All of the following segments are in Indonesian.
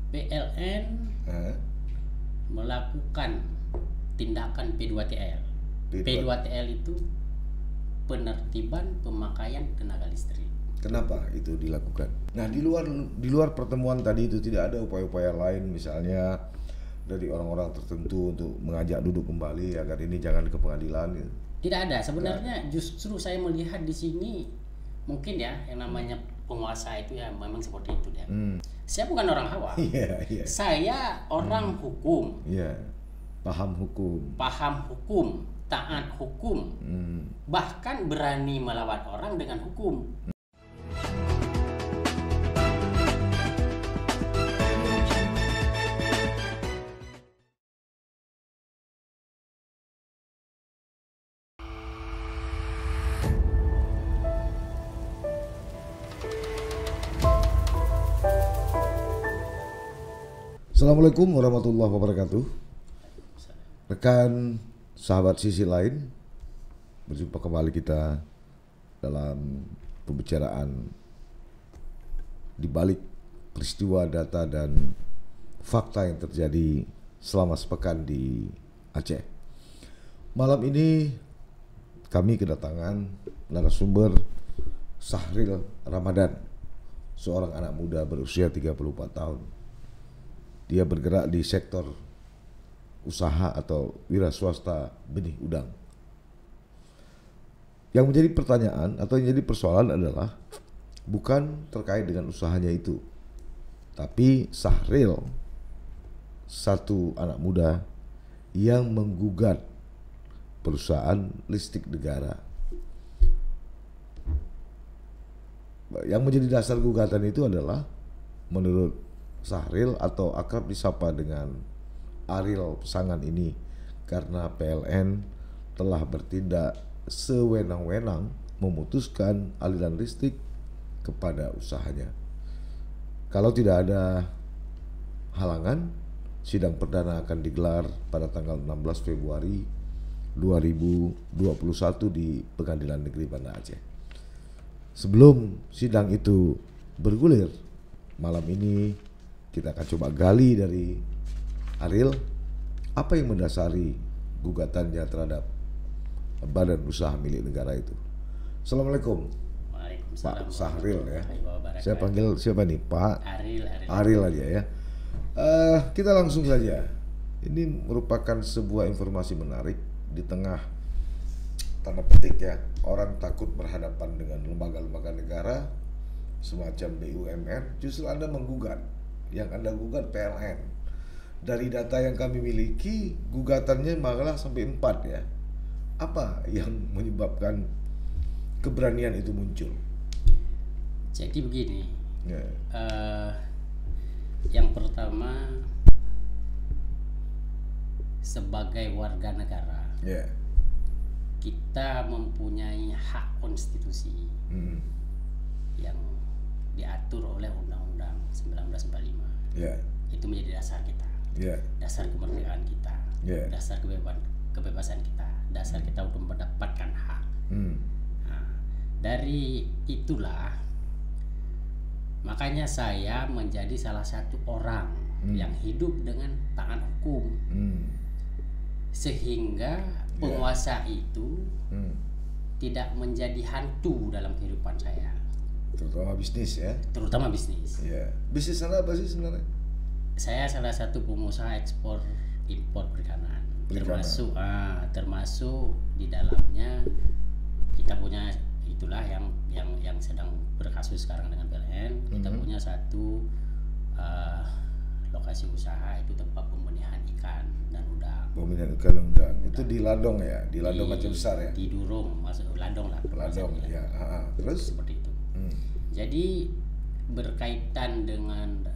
PLN melakukan tindakan P2TL. P2TL itu penertiban pemakaian tenaga listrik. Kenapa itu dilakukan? Nah, di luar pertemuan tadi itu tidak ada upaya-upaya lain, misalnya dari orang-orang tertentu untuk mengajak duduk kembali agar ini jangan ke pengadilan gitu. Tidak ada. Sebenarnya justru saya melihat di sini mungkin ya yang namanya penguasa itu ya memang seperti itu dia. Saya bukan orang awam. Saya orang hukum. Paham hukum, taat hukum. Bahkan berani melawan orang dengan hukum. Assalamualaikum warahmatullahi wabarakatuh. Rekan sahabat sisi lain, berjumpa kembali kita dalam pembicaraan di balik peristiwa, data dan fakta yang terjadi selama sepekan di Aceh. Malam ini kami kedatangan narasumber Sahril Ramadan, seorang anak muda berusia 34 tahun. Dia bergerak di sektor usaha atau wira swasta benih udang. Yang menjadi pertanyaan atau yang jadi persoalan adalah bukan terkait dengan usahanya itu, tapi Sahril, satu anak muda yang menggugat perusahaan listrik negara. Yang menjadi dasar gugatan itu adalah menurut Sahril atau akrab disapa dengan Ariel Pesangan ini, karena PLN telah bertindak sewenang-wenang memutuskan aliran listrik kepada usahanya. Kalau tidak ada halangan, sidang perdana akan digelar pada tanggal 16 Februari 2021 di Pengadilan Negeri Banda Aceh. Sebelum sidang itu bergulir, malam ini kita akan coba gali dari Ariel apa yang mendasari gugatannya terhadap badan usaha milik negara itu. Assalamualaikum. Pak Sahril ya. Saya panggil siapa nih? Pak Ariel aja ya. Kita langsung saja. Ini merupakan sebuah informasi menarik di tengah tanda petik ya, orang takut berhadapan dengan lembaga-lembaga negara semacam BUMN. Justru Anda menggugat. Yang Anda gugat PLN. Dari data yang kami miliki, gugatannya malah sampai 4 ya. Apa yang menyebabkan keberanian itu muncul? Jadi begini, yang pertama, sebagai warga negara, kita mempunyai hak konstitusi yang diatur oleh Undang-Undang 1945. Itu menjadi dasar kita, dasar kemerdekaan kita, dasar kebebasan kita, dasar kita untuk mendapatkan hak. Nah, dari itulah makanya saya menjadi salah satu orang yang hidup dengan taat hukum, sehingga penguasa itu tidak menjadi hantu dalam kehidupan saya. Terutama bisnis ya? Terutama bisnis. Bisnis Anda apa sih sebenarnya? Saya salah satu pengusaha ekspor impor perikanan. Termasuk di dalamnya kita punya itulah yang sedang berkasus sekarang dengan PLN. Kita punya satu lokasi usaha, itu tempat pembenihan ikan dan udang. Pembenihan ikan dan udang. Itu di Ladong ya? Di Ladong Aceh Besar ya? Di Durung, masuk Ladong lah. Ladong ya. Terus? Seperti itu. Jadi berkaitan dengan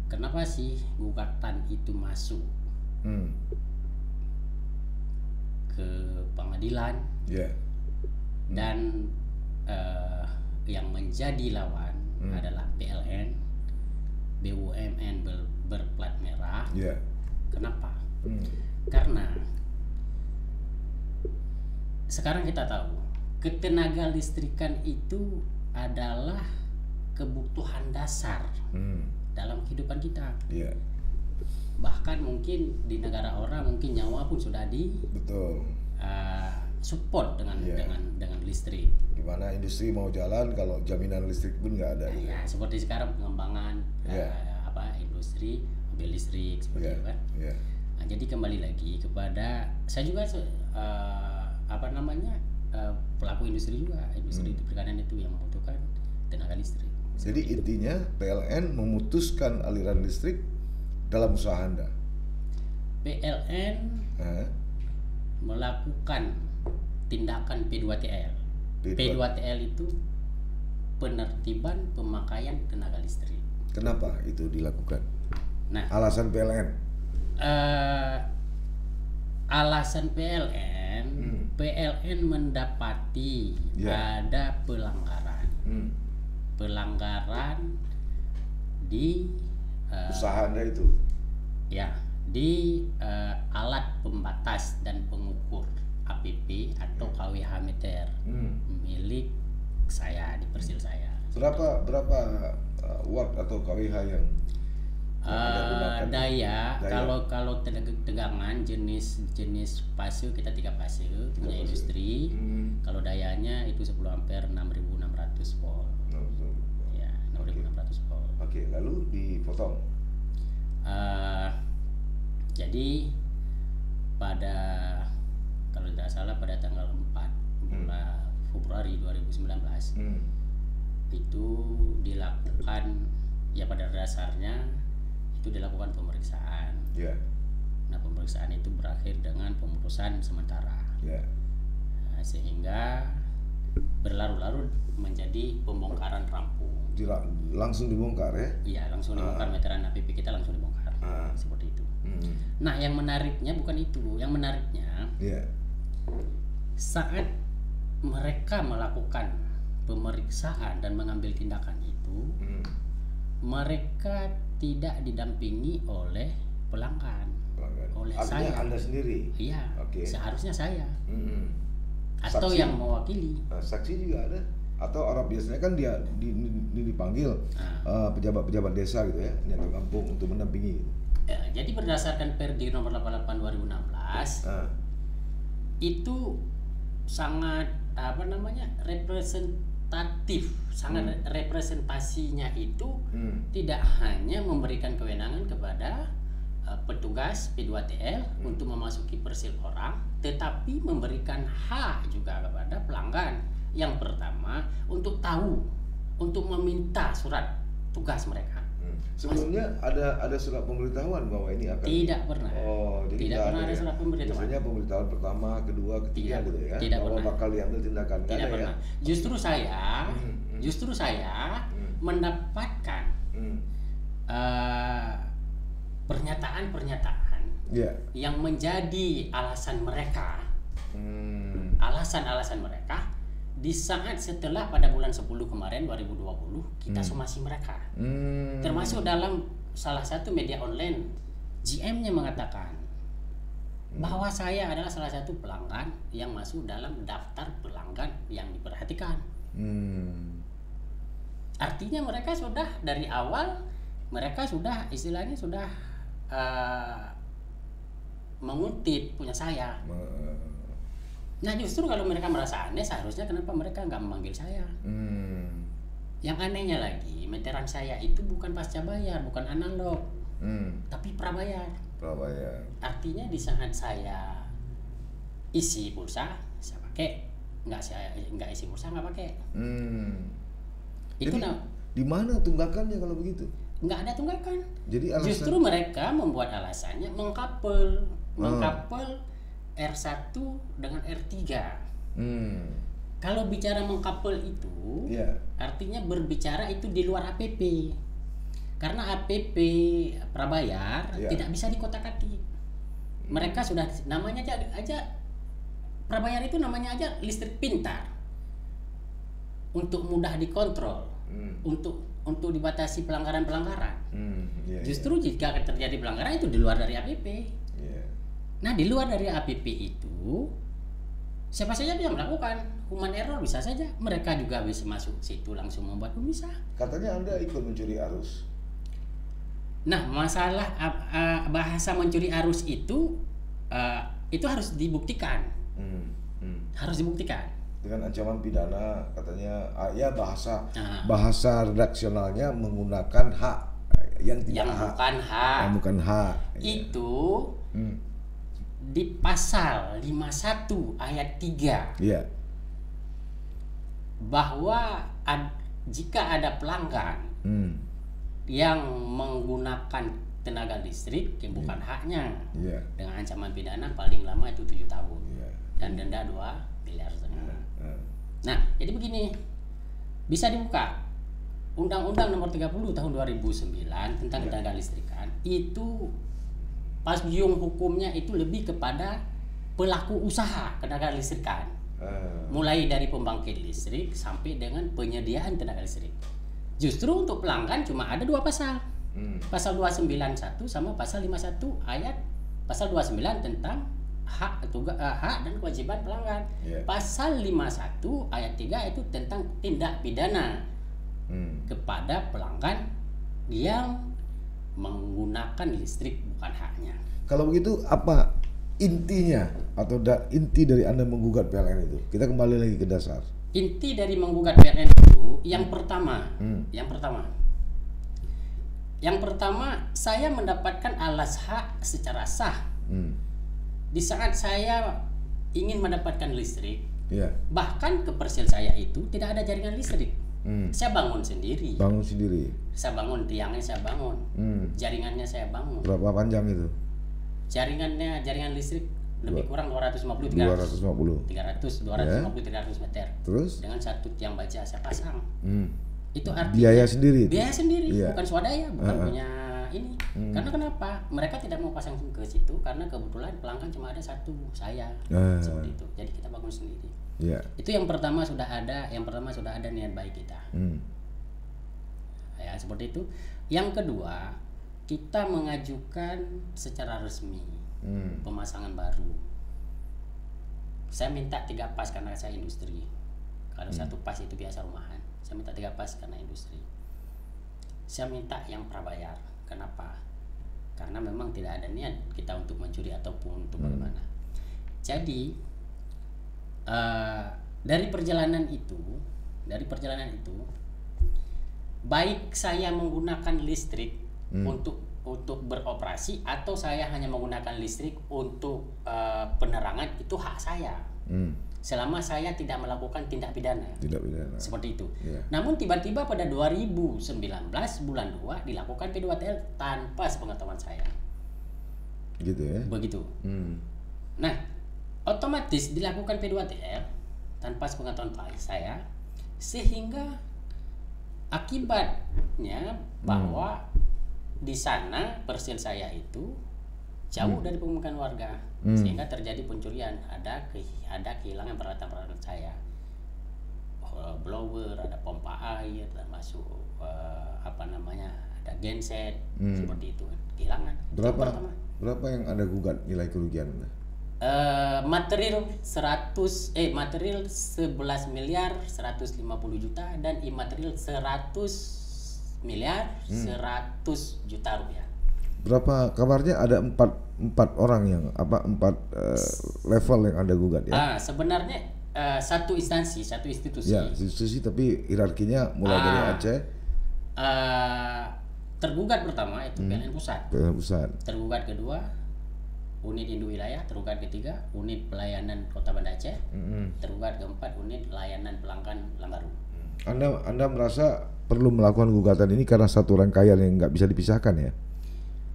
kenapa sih gugatan itu masuk ke pengadilan, dan yang menjadi lawan adalah PLN, BUMN berplat merah. Kenapa? Karena sekarang kita tahu ketenaga listrikan itu adalah kebutuhan dasar dalam kehidupan kita. Iya. Bahkan mungkin di negara orang mungkin nyawa pun sudah betul. Support dengan listrik. Gimana industri mau jalan kalau jaminan listrik pun nggak ada. Ya, seperti sekarang pengembangan industri mobil listrik seperti itu kan. Nah, jadi kembali lagi kepada saya juga pelaku industri juga, industri di perikanan itu yang membutuhkan tenaga listrik. Jadi intinya PLN memutuskan aliran listrik dalam usaha Anda. PLN melakukan tindakan P2TL. P2TL itu penertiban pemakaian tenaga listrik. Kenapa itu dilakukan? Nah, alasan PLN? Alasan PLN mendapati ada pelanggaran di usaha Anda itu. Ya, di alat pembatas dan pengukur APP atau KWH meter milik saya di persil saya. Berapa watt atau KWH yang daya? Kalau tegangan jenis fase kita 3 fase punya industri. Kalau dayanya itu 10 ampere 6600 volt. Ya, 6600 volt. Oke, lalu dipotong. Jadi kalau tidak salah pada tanggal 4 bulan Februari 2019 itu dilakukan, ya pada dasarnya itu dilakukan pemeriksaan. Nah, pemeriksaan itu berakhir dengan pemutusan sementara. Nah, sehingga berlarut-larut menjadi pembongkaran rampung. Langsung dibongkar ya? Iya, langsung dibongkar, meteran APP kita langsung dibongkar. Seperti itu. Nah, yang menariknya bukan itu. Yang menariknya saat mereka melakukan pemeriksaan dan mengambil tindakan itu, mereka tidak didampingi oleh pelanggan. Oleh artinya saya. Anda sendiri? Iya, seharusnya saya. Atau Saksi, yang mewakili. Saksi juga ada? Atau orang biasanya kan dia dipanggil pejabat-pejabat desa gitu ya, niaga kampung untuk mendampingi gitu. Ya, jadi berdasarkan Perdi nomor 88 2016 itu sangat representatif, sangat representasinya itu tidak hanya memberikan kewenangan kepada petugas P2TL untuk memasuki persil orang, tetapi memberikan hak juga kepada pelanggan. Yang pertama untuk tahu, untuk meminta surat tugas mereka. Sebelumnya ada surat pemberitahuan bahwa ini akan tidak pernah. Jadi tidak pernah ada surat pemberitahuan. Biasanya pemberitahuan pertama, kedua, ketiga gitu ya. Tidak bahwa pernah. bakal diambil tindakan. Tidak pernah. Ya? Justru saya mendapatkan pernyataan-pernyataan yang menjadi alasan mereka. Alasan-alasan mereka di saat setelah pada bulan 10 kemarin 2020 kita somasi mereka. Termasuk dalam salah satu media online, GM-nya mengatakan bahwa saya adalah salah satu pelanggan yang masuk dalam daftar pelanggan yang diperhatikan. Artinya mereka sudah dari awal, mereka sudah istilahnya sudah mengutip punya saya. Nah, justru kalau mereka merasa aneh, seharusnya kenapa mereka nggak memanggil saya? Yang anehnya lagi, meteran saya itu bukan pasca bayar, bukan analog, tapi prabayar. Artinya di saat saya isi pulsa, saya pakai, nggak isi pulsa nggak pakai. Itu di mana tunggakannya kalau begitu? Nggak ada tunggakan. Jadi justru mereka membuat alasannya mengkapel R1 dengan R3. Kalau bicara mengkapel itu, artinya berbicara itu di luar APP. Karena APP prabayar tidak bisa dikotak-atik. Mereka sudah namanya aja prabayar itu namanya aja listrik pintar. Untuk mudah dikontrol, untuk dibatasi pelanggaran-pelanggaran. Justru jika terjadi pelanggaran itu di luar dari APP. Nah, di luar dari APP itu siapa saja bisa melakukan human error, bisa saja. Mereka juga bisa masuk situ langsung membuat bisa. Katanya Anda ikut mencuri arus. Nah, masalah bahasa mencuri arus itu harus dibuktikan. Harus dibuktikan. Dengan ancaman pidana katanya, ya bahasa redaksionalnya menggunakan hak yang bukan hak. Itu di pasal 51 ayat 3. Yeah. Bahwa jika ada pelanggan yang menggunakan tenaga listrik yang bukan haknya, dengan ancaman pidana paling lama itu 7 tahun dan denda 2,5 miliar. Nah, jadi begini, bisa dibuka Undang-Undang Nomor 30 Tahun 2009 tentang tenaga listrikan, itu payung hukumnya itu lebih kepada pelaku usaha tenaga listrikan. Mulai dari pembangkit listrik sampai dengan penyediaan tenaga listrik. Justru untuk pelanggan cuma ada 2 pasal. Pasal 291 sama pasal 51 ayat pasal 29 tentang hak dan kewajiban pelanggan. Pasal 51 ayat 3 itu tentang tindak pidana kepada pelanggan yang menggunakan listrik bukan haknya. Kalau begitu apa intinya atau inti dari Anda menggugat PLN itu? Kita kembali lagi ke dasar. Inti dari menggugat PLN itu yang pertama, saya mendapatkan alas hak secara sah. Di saat saya ingin mendapatkan listrik, bahkan ke Persel saya itu tidak ada jaringan listrik. Saya bangun sendiri. Saya bangun tiangnya, saya bangun. Jaringannya saya bangun. Berapa panjang itu? Jaringan listrik lebih kurang 250 meter. Terus dengan satu tiang baja saya pasang. Itu artinya biaya sendiri, bukan swadaya, bukan punya ini. Karena kenapa? Mereka tidak mau pasang ke situ karena kebetulan pelanggan cuma ada satu, saya. Seperti itu. Jadi kita bangun sendiri. Itu yang pertama sudah ada niat baik kita. Ya, seperti itu. Yang kedua, kita mengajukan secara resmi pemasangan baru. Saya minta 3 pas karena saya industri. Kalau 1 pas itu biasa rumahan. Saya minta 3 pas karena industri. Saya minta yang prabayar. Kenapa? Karena memang tidak ada niat kita untuk mencuri ataupun untuk bagaimana. Jadi dari perjalanan itu, baik saya menggunakan listrik untuk beroperasi atau saya hanya menggunakan listrik untuk penerangan, itu hak saya. Selama saya tidak melakukan tindak pidana. Seperti itu. Namun tiba-tiba pada 2019 bulan 2 dilakukan P2TL tanpa sepengetahuan saya. Gitu ya. Begitu. Nah, otomatis dilakukan P2TL tanpa sepengetahuan saya, sehingga akibatnya bahwa di sana Persel saya itu jauh dari pemukiman warga, sehingga terjadi pencurian. Ada kehilangan peralatan saya, blower, ada pompa air, termasuk ada genset, seperti itu kehilangan. Berapa yang Anda gugat nilai kerugian Anda? Material 11 miliar 150 juta dan imaterial 100 miliar 100 juta rupiah. Berapa kabarnya ada 4 orang yang 4 level yang Anda gugat ya? Sebenarnya satu institusi. Ya, institusi tapi hierarkinya mulai dari Aceh. Tergugat pertama itu PLN Pusat. Tergugat kedua unit Indu Wilayah, tergugat ketiga unit pelayanan Kota Banda Aceh, tergugat keempat unit layanan pelanggan Lambaru. Anda merasa perlu melakukan gugatan ini karena satu rangkaian yang nggak bisa dipisahkan ya?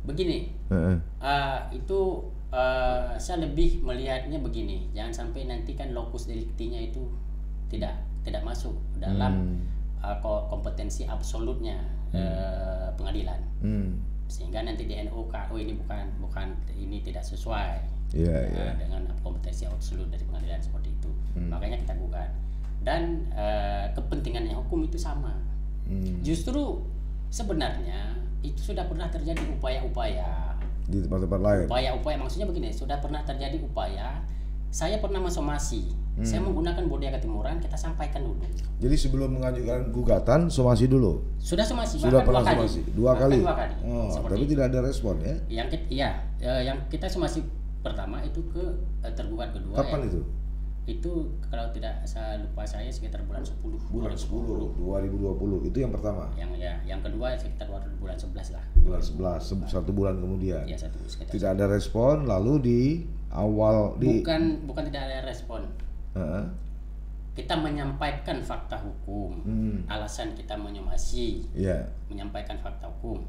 Begini, saya lebih melihatnya begini, jangan sampai nanti kan lokus deliktinya itu tidak masuk dalam kompetensi absolutnya pengadilan. Sehingga nanti di NU ini tidak sesuai dengan kompetensi absolut dari pengadilan seperti itu. Makanya kita gugat. Dan kepentingannya hukum itu sama. Justru sebenarnya itu sudah pernah terjadi upaya-upaya di tempat-tempat lain. Upaya-upaya maksudnya begini, sudah pernah terjadi upaya. Saya pernah mensomasi Saya menggunakan Bodega Ketimuran, kita sampaikan dulu. Jadi sebelum mengajukan gugatan, somasi dulu? Sudah somasi, sudah pernah somasi? Dua kali? Oh, tapi tidak ada respon ya? Yang kita somasi pertama itu ke tergugat kedua. Kapan itu? Itu kalau tidak saya lupa saya sekitar bulan 10. Bulan 10, 2020 itu yang pertama? Yang kedua sekitar bulan 11 lah. Bulan 11, satu bulan kemudian? Ya, tidak ada respon, lalu di awal Bukan tidak ada respon. Kita menyampaikan fakta hukum, alasan kita menyomasi, menyampaikan fakta hukum.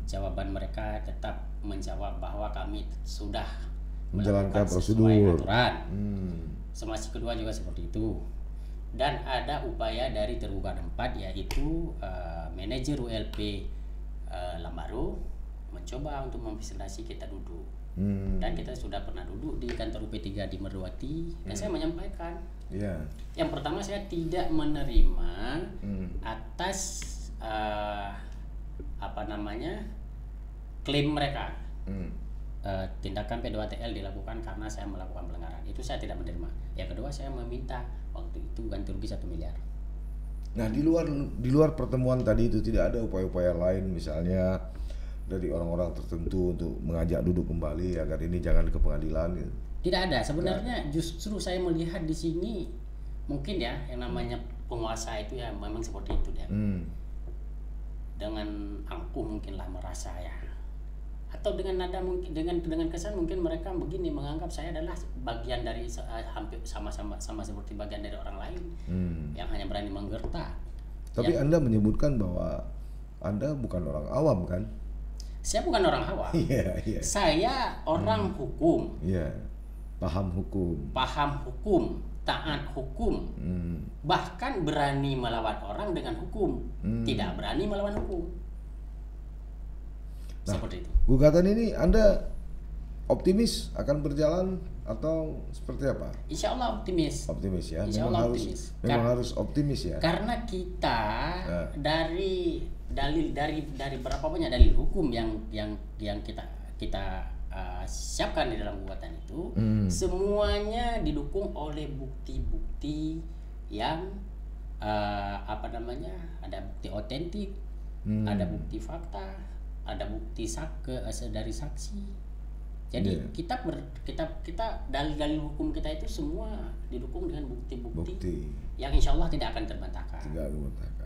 Jawaban mereka tetap menjawab bahwa kami sudah menjalankan prosedur aturan. Somasi kedua juga seperti itu. Dan ada upaya dari tergugat 4 yaitu manajer ULP Lambaru mencoba untuk memfasilitasi kita duduk. Dan kita sudah pernah duduk di kantor UP3 di Merwati dan saya menyampaikan. Yang pertama, saya tidak menerima atas klaim mereka. Tindakan P2TL dilakukan karena saya melakukan pelanggaran. Itu saya tidak menerima. Yang kedua, saya meminta waktu itu ganti rugi 1 miliar. Nah, di luar pertemuan tadi itu tidak ada upaya-upaya lain, misalnya dari orang-orang tertentu untuk mengajak duduk kembali agar ini jangan ke pengadilan gitu? Tidak ada. Sebenarnya justru saya melihat di sini mungkin ya yang namanya penguasa itu ya memang seperti itu dia. Dengan angkuh mungkinlah merasa ya. Atau dengan nada mungkin dengan kesan mungkin mereka begini menganggap saya adalah bagian dari hampir sama seperti bagian dari orang lain yang hanya berani menggertak. Tapi Anda menyebutkan bahwa Anda bukan orang awam kan? Saya bukan orang awam. Saya orang hukum. Paham hukum, taat hukum. Bahkan berani melawan orang dengan hukum. Tidak berani melawan hukum. Seperti itu. Gugatan ini Anda optimis akan berjalan atau seperti apa? Insya Allah optimis. Optimis ya. Memang harus optimis ya. Karena kita dari berapa banyak dalil hukum yang kita siapkan di dalam gugatan itu, semuanya didukung oleh bukti-bukti yang ada bukti otentik, ada bukti fakta, ada bukti dari saksi. Jadi kita dalil-dalil hukum kita itu semua didukung dengan bukti-bukti yang insya Allah tidak akan terbantahkan.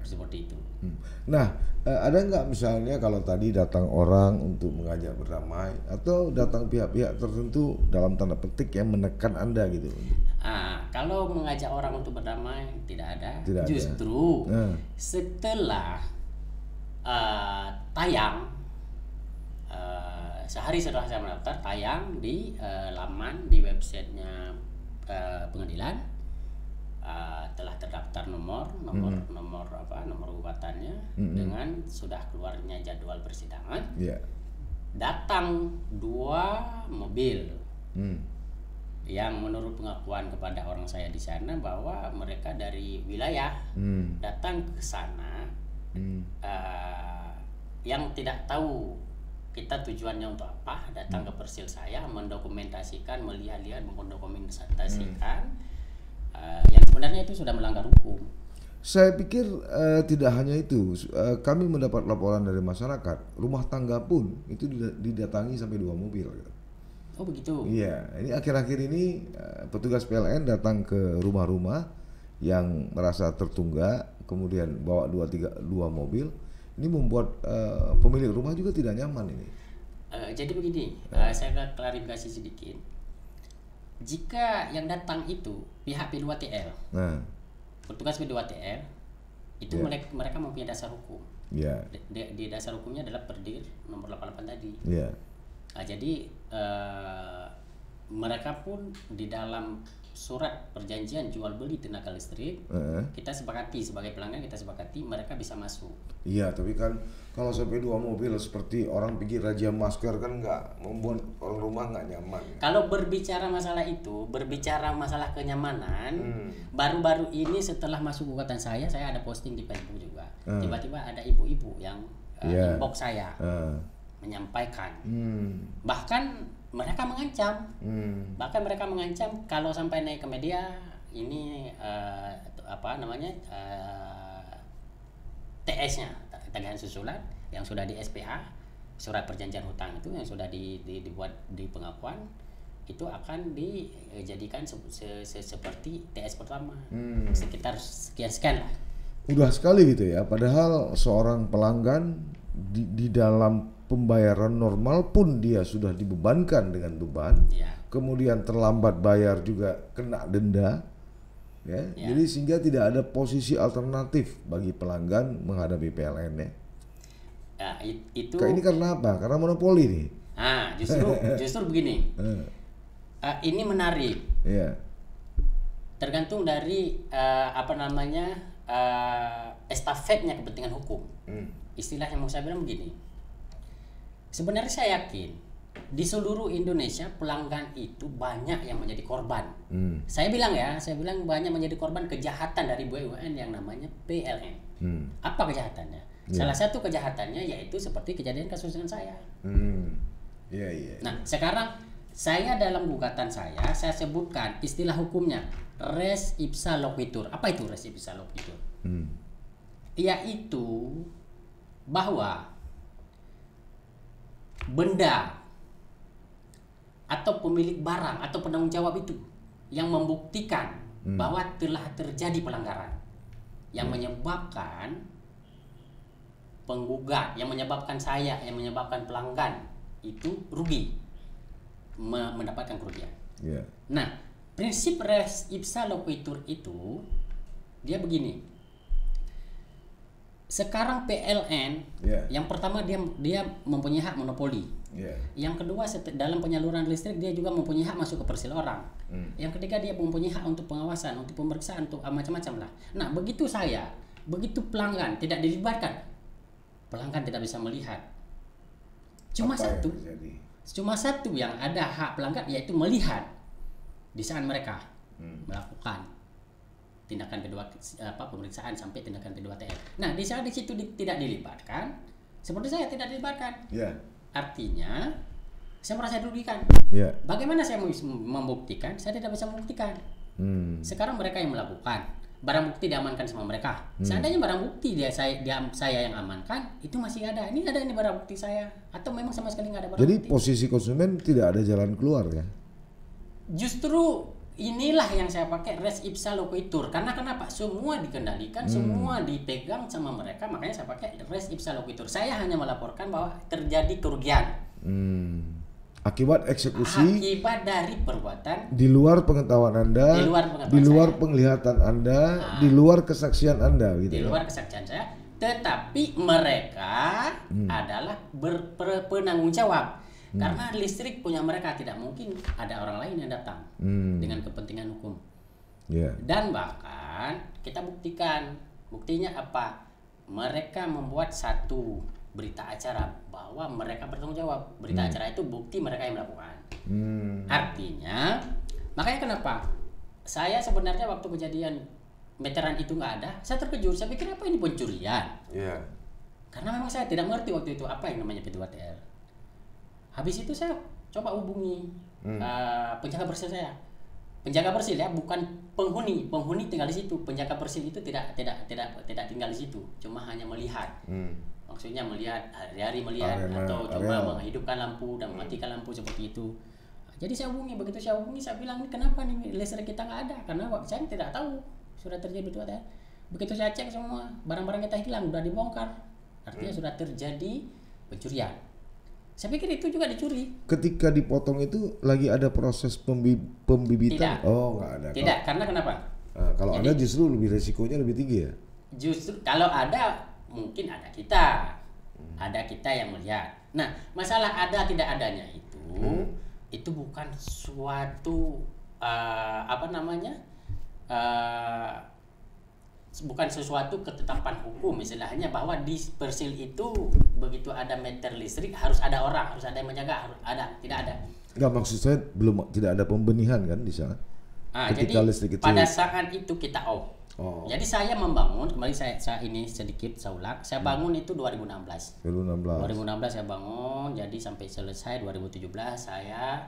Seperti itu. Nah, ada nggak misalnya kalau tadi datang orang untuk mengajak berdamai atau datang pihak-pihak tertentu dalam tanda petik yang menekan Anda gitu? Kalau mengajak orang untuk berdamai tidak ada. Justru setelah tayang sehari setelah saya mendaftar, tayang di laman di websitenya pengadilan, telah terdaftar nomor gugatannya dengan sudah keluarnya jadwal persidangan. Datang 2 mobil yang menurut pengakuan kepada orang saya di sana bahwa mereka dari wilayah datang ke sana, yang tidak tahu kita tujuannya untuk apa, datang ke persil saya mendokumentasikan, melihat-lihat, mendokumentasikan yang sebenarnya itu sudah melanggar hukum. Saya pikir tidak hanya itu, kami mendapat laporan dari masyarakat, rumah tangga pun itu didatangi sampai 2 mobil. Oh begitu? Iya, ini akhir-akhir ini petugas PLN datang ke rumah-rumah yang merasa tertunggak, kemudian bawa 2 mobil. Ini membuat pemilik rumah juga tidak nyaman ini. Jadi begini, saya klarifikasi sedikit. Jika yang datang itu pihak P2TL, petugas P2TL itu mereka mempunyai dasar hukum. Di dasar hukumnya adalah Perdir nomor 88 tadi. Jadi mereka pun di dalam surat perjanjian jual beli tenaga listrik, kita sepakati sebagai pelanggan, kita sepakati mereka bisa masuk. Iya, tapi kan kalau sampai 2 mobil seperti orang pergi razia masker kan nggak membuat orang rumah nggak nyaman. Kalau berbicara masalah itu, berbicara masalah kenyamanan, baru-baru ini setelah masuk gugatan saya ada posting di Facebook juga. Tiba-tiba ada ibu-ibu yang inbox saya menyampaikan, bahkan mereka mengancam, kalau sampai naik ke media ini apa namanya TS-nya, tagihan susulan yang sudah di SPH, surat perjanjian hutang itu yang sudah dibuat di pengakuan, itu akan dijadikan seperti TS pertama, sekitar sekian lah. Udah sekali gitu ya, padahal seorang pelanggan di dalam pembayaran normal pun dia sudah dibebankan dengan beban, kemudian terlambat bayar juga kena denda, ya. Jadi sehingga tidak ada posisi alternatif bagi pelanggan menghadapi PLN ya. Itu. Ini karena apa? Karena monopoli nih. Justru begini. Ini menarik. Tergantung dari estafetnya kepentingan hukum. Istilah yang mau saya bilang begini. Sebenarnya saya yakin di seluruh Indonesia pelanggan itu banyak yang menjadi korban. Saya bilang banyak menjadi korban kejahatan dari BUMN yang namanya PLN. Apa kejahatannya? Salah satu kejahatannya yaitu seperti kejadian kasus dengan saya. Nah, sekarang saya dalam gugatan saya sebutkan istilah hukumnya res ipsa loquitur. Apa itu res ipsa loquitur? Yaitu bahwa benda atau pemilik barang atau penanggung jawab itu yang membuktikan bahwa telah terjadi pelanggaran yang menyebabkan penggugat, yang menyebabkan saya, yang menyebabkan pelanggan itu rugi, mendapatkan kerugian. Nah, prinsip res ipsa loquitur itu dia begini. Sekarang PLN yang pertama dia mempunyai hak monopoli. Yang kedua dalam penyaluran listrik dia juga mempunyai hak masuk ke perseroan. Yang ketiga dia mempunyai hak untuk pengawasan, untuk pemeriksaan, untuk macam-macam lah. Nah, begitu pelanggan tidak dilibatkan, pelanggan tidak bisa melihat. Cuma satu yang ada hak pelanggan, yaitu melihat di saat mereka melakukan tindakan kedua pemeriksaan sampai tindakan kedua TR. Nah, di saat di situ tidak dilibatkan, seperti saya tidak dilibatkan. Artinya saya merasa dirugikan. Bagaimana saya mau membuktikan? Saya tidak bisa membuktikan. Sekarang mereka yang melakukan, barang bukti diamankan sama mereka. Seandainya barang bukti saya yang amankan, itu masih ada. Ini barang bukti saya, atau memang sama sekali nggak ada barang bukti. Jadi posisi konsumen tidak ada jalan keluar ya? Justru inilah yang saya pakai res ipsa loquitur. Karena kenapa? Semua dikendalikan, semua dipegang sama mereka, makanya saya pakai res ipsa loquitur. Saya hanya melaporkan bahwa terjadi kerugian. Akibat eksekusi, akibat dari perbuatan di luar pengetahuan Anda, di luar penglihatan Anda, di luar kesaksian Anda gitu. Di luar kesaksian saya, tetapi mereka adalah berpenanggung jawab. Karena listrik punya mereka, tidak mungkin ada orang lain yang datang dengan kepentingan hukum. Dan bahkan kita buktikan, buktinya apa? Mereka membuat satu berita acara bahwa mereka bertanggung jawab. Berita acara itu bukti mereka yang melakukan. Artinya, makanya kenapa saya sebenarnya waktu kejadian meteran itu nggak ada, saya terkejut. Saya pikir apa ini pencurian? Karena memang saya tidak mengerti waktu itu apa yang namanya P2TR. Habis itu saya coba hubungi penjaga persil saya. Penjaga persil ya, bukan penghuni. Penghuni tinggal di situ. Penjaga persil itu tidak tinggal di situ. Cuma hanya melihat. Maksudnya melihat hari-hari melihat atau cuma menghidupkan lampu dan mematikan lampu seperti itu. Jadi saya hubungi, begitu saya hubungi saya bilang, kenapa nih listrik kita nggak ada? Karena saya tidak tahu sudah terjadi P2TR. Begitu saya cek semua barang-barang kita hilang, sudah dibongkar. Artinya sudah terjadi pencurian. Saya pikir itu juga dicuri. Ketika dipotong itu lagi ada proses pembibitan? Tidak. Oh, nggak ada. Tidak, karena kenapa? Kalau ada justru lebih resikonya lebih tinggi ya? Justru kalau ada mungkin ada kita. Ada kita yang melihat. Nah, masalah ada tidak adanya itu bukan suatu bukan sesuatu ketetapan hukum, istilahnya bahwa di persil itu begitu ada meter listrik harus ada orang, harus ada yang menjaga, harus ada, tidak ada. Enggak, maksud saya tidak ada pembenihan kan di sana. Jadi listrik itu, pada saat itu kita off. Jadi saya membangun, kembali saya ini sedikit saya ulang, saya bangun itu 2016 saya bangun, jadi sampai selesai 2017 saya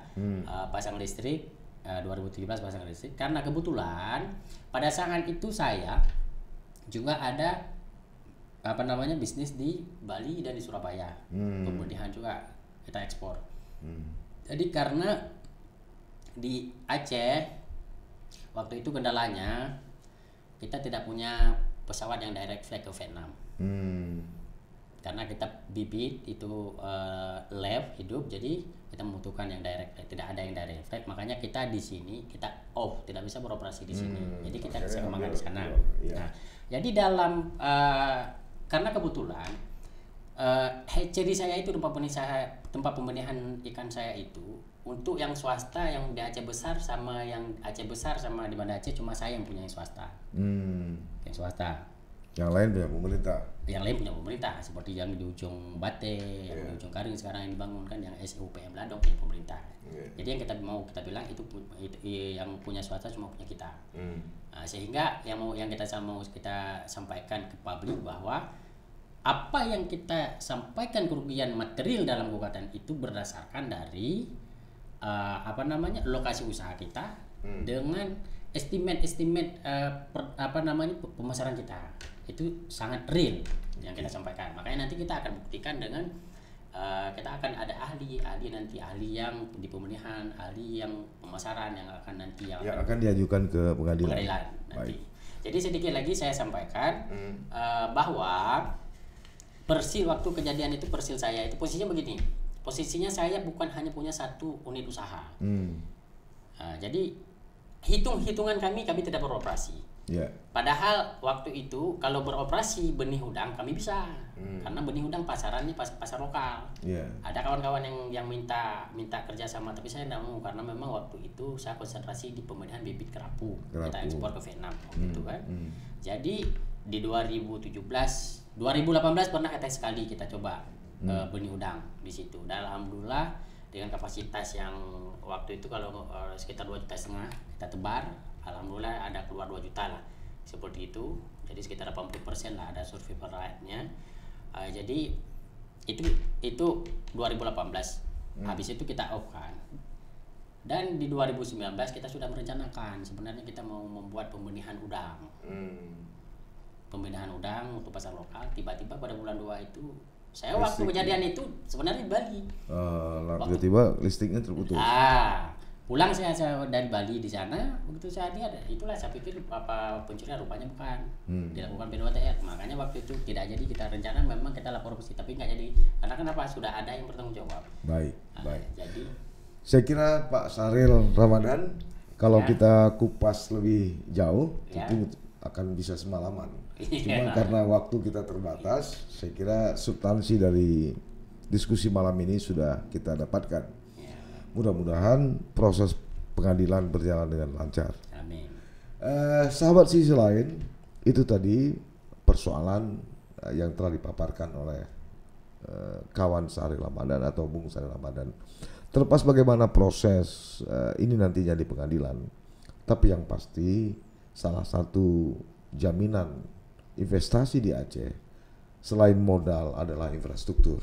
pasang listrik. 2017 pasang listrik karena kebetulan pada saat itu saya juga ada bisnis di Bali dan di Surabaya. Pembelian juga kita ekspor. Jadi karena di Aceh waktu itu kendalanya kita tidak punya pesawat yang direct flight ke Vietnam. Karena kita bibit itu lab hidup, jadi kita membutuhkan yang direct flight. Tidak ada yang direct flight, makanya kita di sini kita tidak bisa beroperasi di sini. Jadi kita bisa kembangkan di sana. Nah, jadi dalam karena kebetulan hatchery saya itu tempat pembenihan ikan saya itu untuk yang swasta yang di Aceh Besar sama di Banda Aceh cuma saya yang punya yang swasta. Yang swasta. Yang lain punya pemerintah. Yang lain punya pemerintah seperti yang di ujung Bate, yang di ujung Karing sekarang yang dibangun kan yang SUPM Ladong punya pemerintah. Jadi yang kita bilang itu yang punya swasta cuma punya kita. Sehingga yang kita sampaikan ke publik bahwa apa yang kita sampaikan kerugian material dalam gugatan itu berdasarkan dari lokasi usaha kita dengan estimate pemasaran kita itu sangat real yang kita sampaikan. Makanya nanti kita akan buktikan dengan kita akan ada ahli yang di pemilihan, ahli yang pemasaran yang akan diajukan ke pengadilan nanti. Jadi sedikit lagi saya sampaikan bahwa persil waktu kejadian itu persil saya itu posisinya begini. Posisinya saya bukan hanya punya satu unit usaha. Jadi hitungan kami tidak beroperasi. Padahal waktu itu kalau beroperasi benih udang kami bisa, karena benih udang pasarannya pasar lokal. Ada kawan-kawan yang minta kerjasama, tapi saya tidak mau karena memang waktu itu saya konsentrasi di pembenihan bibit kerapu. Kita ekspor ke Vietnam gitu kan. Jadi di 2018 pernah sekali kita coba benih udang di situ. Dan alhamdulillah dengan kapasitas yang waktu itu kalau sekitar 2,5 juta kita tebar, alhamdulillah ada keluar 2 juta lah seperti itu. Jadi sekitar 80% lah ada survival rate-nya. Jadi itu 2018. Habis itu kita off kan. Dan di 2019 kita sudah merencanakan sebenarnya kita mau membuat pembenihan udang. Pembenihan udang untuk pasar lokal. Tiba-tiba pada bulan 2 itu waktu kejadian itu sebenarnya di Bali. Tiba-tiba listriknya terputus. Pulang saya dari Bali di sana, begitu saya lihat itulah saya pikir pencurian rupanya bukan dilakukan P2TR. Makanya waktu itu tidak jadi kita rencana memang kita lapor polisi, tapi nggak jadi karena kenapa sudah ada yang bertanggung jawab. Baik. Jadi saya kira Pak Syahril Ramadan kalau kita kupas lebih jauh itu akan bisa semalaman. Cuma karena waktu kita terbatas, saya kira substansi dari diskusi malam ini sudah kita dapatkan. Mudah-mudahan proses pengadilan berjalan dengan lancar. Amin. Sahabat sisi lain, itu tadi persoalan yang telah dipaparkan oleh kawan Syahril Ramadan atau Bung Syahril Ramadan. Terlepas bagaimana proses ini nantinya di pengadilan, tapi yang pasti salah satu jaminan investasi di Aceh selain modal adalah infrastruktur.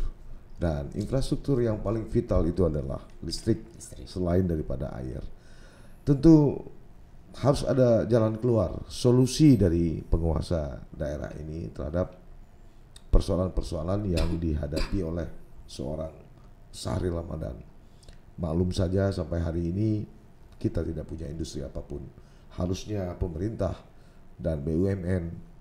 Dan infrastruktur yang paling vital itu adalah listrik. Selain daripada air. Tentu harus ada jalan keluar, solusi dari penguasa daerah ini terhadap persoalan-persoalan yang dihadapi oleh seorang Syahril Ramadan. Maklum saja sampai hari ini kita tidak punya industri apapun. Harusnya pemerintah dan BUMN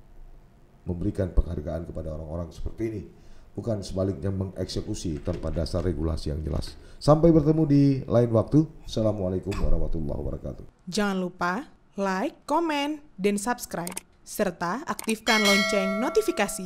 memberikan penghargaan kepada orang-orang seperti ini. Bukan sebaliknya mengeksekusi tanpa dasar regulasi yang jelas. Sampai bertemu di lain waktu. Assalamualaikum warahmatullahi wabarakatuh. Jangan lupa like, komen, dan subscribe. Serta aktifkan lonceng notifikasi.